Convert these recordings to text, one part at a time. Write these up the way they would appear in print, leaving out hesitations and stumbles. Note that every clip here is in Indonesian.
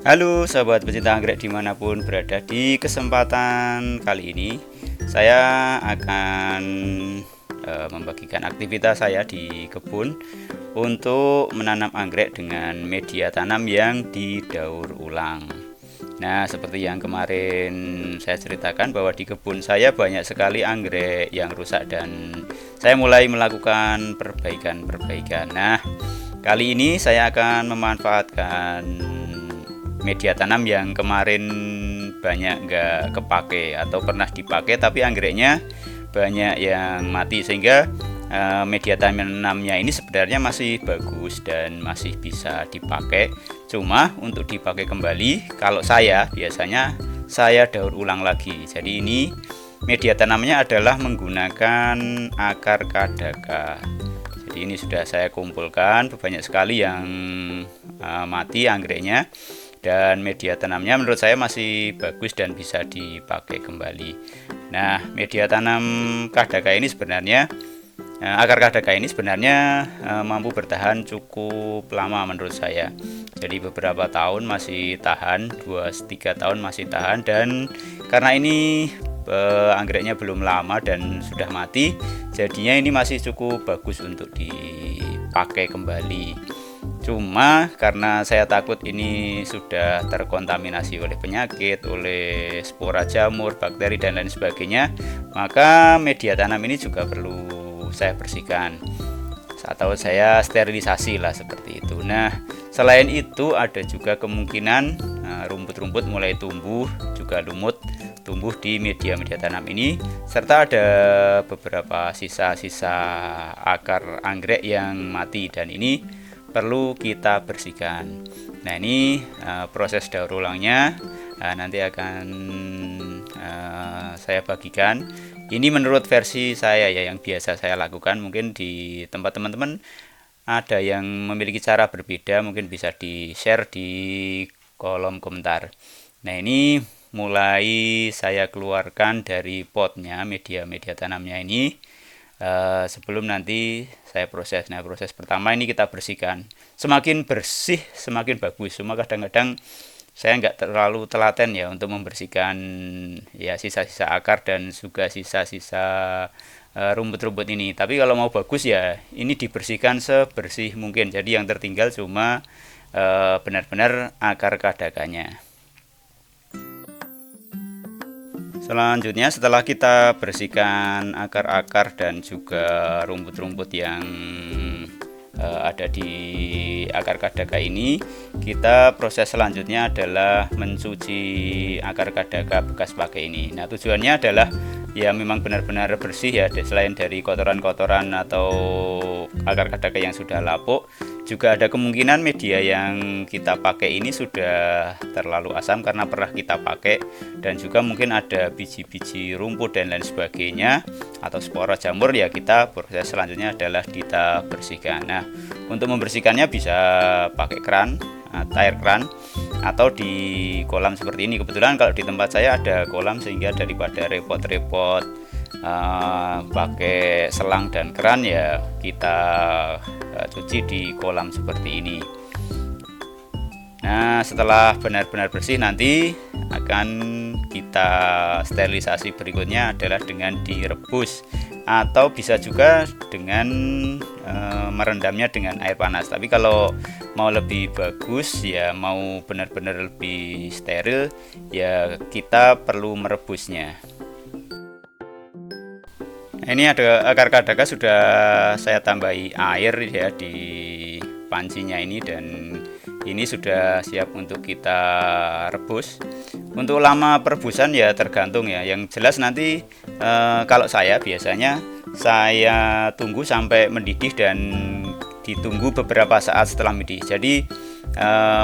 Halo sahabat pecinta anggrek dimanapun berada. Di kesempatan kali ini saya akan membagikan aktivitas saya di kebun untuk menanam anggrek dengan media tanam yang didaur ulang. Nah, seperti yang kemarin saya ceritakan bahwa di kebun saya banyak sekali anggrek yang rusak dan saya mulai melakukan perbaikan-perbaikan. Nah, kali ini saya akan memanfaatkan media tanam yang kemarin banyak nggak kepake atau pernah dipakai tapi anggreknya banyak yang mati, sehingga media tanamnya ini sebenarnya masih bagus dan masih bisa dipakai. Cuma untuk dipakai kembali, kalau saya biasanya saya daur ulang lagi. Jadi ini media tanamnya adalah menggunakan akar kadaka. Jadi ini sudah saya kumpulkan banyak sekali yang mati anggreknya, dan media tanamnya menurut saya masih bagus dan bisa dipakai kembali. Nah, media tanam kadaka ini sebenarnya akar kadaka ini sebenarnya mampu bertahan cukup lama menurut saya. Jadi beberapa tahun masih tahan, 2-3 tahun masih tahan, dan karena ini anggreknya belum lama dan sudah mati, jadinya ini masih cukup bagus untuk dipakai kembali. Cuma karena saya takut ini sudah terkontaminasi oleh penyakit, oleh spora jamur, bakteri dan lain sebagainya, maka media tanam ini juga perlu saya bersihkan atau saya sterilisasi lah, seperti itu. Nah, selain itu ada juga kemungkinan rumput-rumput mulai tumbuh, juga lumut tumbuh di media tanam ini, serta ada beberapa sisa-sisa akar anggrek yang mati dan ini perlu kita bersihkan. Nah, ini proses daur ulangnya nanti akan saya bagikan. Ini menurut versi saya ya, yang biasa saya lakukan. Mungkin di tempat teman-teman ada yang memiliki cara berbeda, mungkin bisa di-share di kolom komentar. Nah, ini mulai saya keluarkan dari potnya media tanamnya ini. Sebelum nanti saya proses. Nah, proses pertama ini kita bersihkan. Semakin bersih semakin bagus. Cuma kadang-kadang saya nggak terlalu telaten ya untuk membersihkan ya sisa-sisa akar dan juga sisa-sisa rumput-rumput ini. Tapi kalau mau bagus ya ini dibersihkan sebersih mungkin. Jadi yang tertinggal cuma benar-benar akar kadakanya. Selanjutnya, setelah kita bersihkan akar-akar dan juga rumput-rumput yang ada di akar kadaka ini, kita proses selanjutnya adalah mencuci akar kadaka bekas pakai ini. Nah, tujuannya adalah ya memang benar-benar bersih ya, selain dari kotoran-kotoran atau akar kadaka yang sudah lapuk, juga ada kemungkinan media yang kita pakai ini sudah terlalu asam karena pernah kita pakai, dan juga mungkin ada biji-biji rumput dan lain sebagainya atau spora jamur. Ya, kita proses selanjutnya adalah kita bersihkan. Nah, untuk membersihkannya bisa pakai air keran atau di kolam seperti ini. Kebetulan kalau di tempat saya ada kolam, sehingga daripada repot-repot pakai selang dan keran, ya kita cuci di kolam seperti ini. Nah, setelah benar-benar bersih, nanti akan kita sterilisasi. Berikutnya adalah dengan direbus atau bisa juga dengan merendamnya dengan air panas. Tapi kalau mau lebih bagus ya, mau benar-benar lebih steril, ya kita perlu merebusnya. Ini ada akar kadaka sudah saya tambahi air ya di pancinya ini, dan ini sudah siap untuk kita rebus. Untuk lama perebusan ya tergantung ya. Yang jelas nanti kalau saya biasanya saya tunggu sampai mendidih dan ditunggu beberapa saat setelah mendidih. Jadi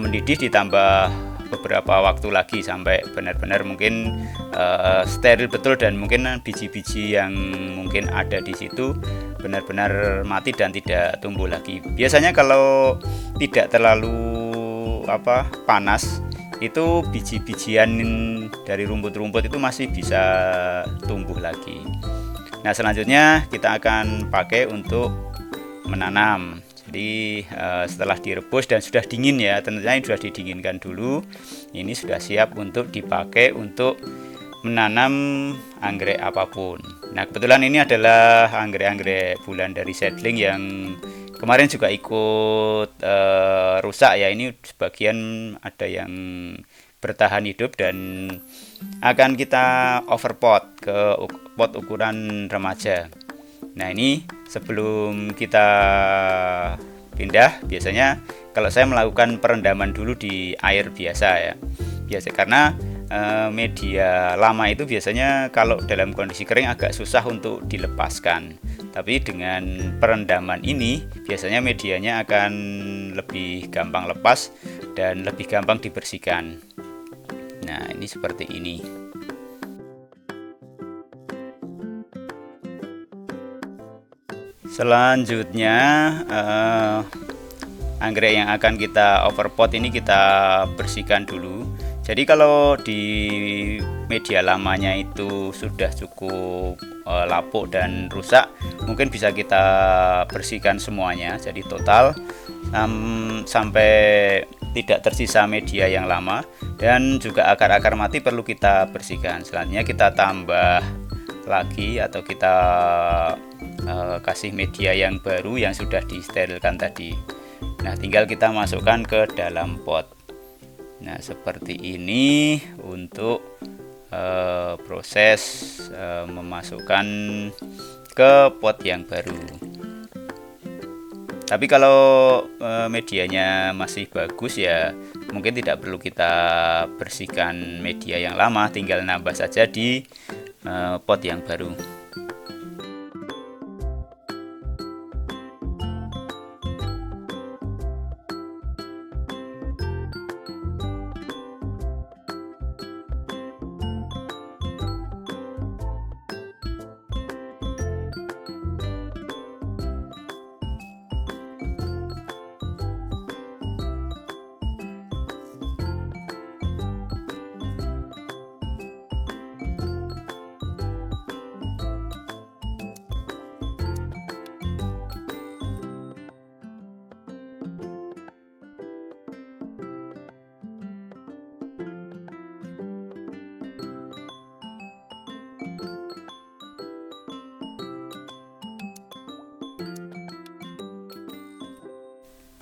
mendidih ditambah beberapa waktu lagi sampai benar-benar mungkin steril betul, dan mungkin biji-biji yang mungkin ada di situ benar-benar mati dan tidak tumbuh lagi. Biasanya kalau tidak terlalu panas, itu biji-bijian dari rumput-rumput itu masih bisa tumbuh lagi. Nah, selanjutnya kita akan pakai untuk menanam. Jadi setelah direbus dan sudah dingin ya, tentunya ini sudah didinginkan dulu. Ini sudah siap untuk dipakai untuk menanam anggrek apapun. Nah, kebetulan ini adalah anggrek-anggrek bulan dari seedling yang kemarin juga ikut rusak ya. Ini sebagian ada yang bertahan hidup dan akan kita overpot ke pot ukuran remaja. Nah, ini sebelum kita pindah, biasanya kalau saya melakukan perendaman dulu di air biasa ya. Biasa karena media lama itu biasanya kalau dalam kondisi kering agak susah untuk dilepaskan. Tapi dengan perendaman ini biasanya medianya akan lebih gampang lepas dan lebih gampang dibersihkan. Nah, ini seperti ini. Selanjutnya anggrek yang akan kita overpot ini kita bersihkan dulu. Jadi kalau di media lamanya itu sudah cukup lapuk dan rusak, mungkin bisa kita bersihkan semuanya. Jadi total sampai tidak tersisa media yang lama, dan juga akar-akar mati perlu kita bersihkan. Selanjutnya kita tambah lagi atau kita kasih media yang baru yang sudah disterilkan tadi. Nah, tinggal kita masukkan ke dalam pot. Nah, seperti ini untuk proses memasukkan ke pot yang baru. Tapi kalau medianya masih bagus ya, mungkin tidak perlu kita bersihkan media yang lama, tinggal nambah saja di pot yang baru.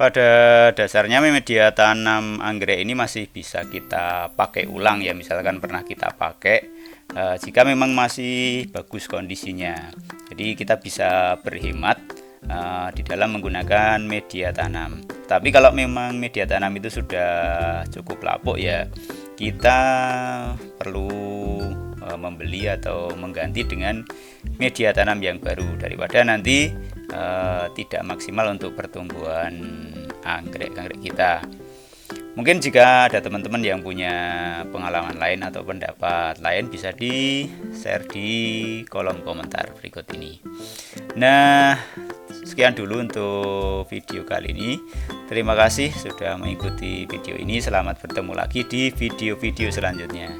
Pada dasarnya media tanam anggrek ini masih bisa kita pakai ulang ya, misalkan pernah kita pakai jika memang masih bagus kondisinya. Jadi kita bisa berhemat di dalam menggunakan media tanam. Tapi kalau memang media tanam itu sudah cukup lapuk ya, kita perlu membeli atau mengganti dengan media tanam yang baru, daripada nanti tidak maksimal untuk pertumbuhan anggrek kita. Mungkin jika ada teman-teman yang punya pengalaman lain atau pendapat lain, bisa di share di kolom komentar berikut ini. Nah, sekian dulu untuk video kali ini. Terima kasih sudah mengikuti video ini. Selamat bertemu lagi di video-video selanjutnya.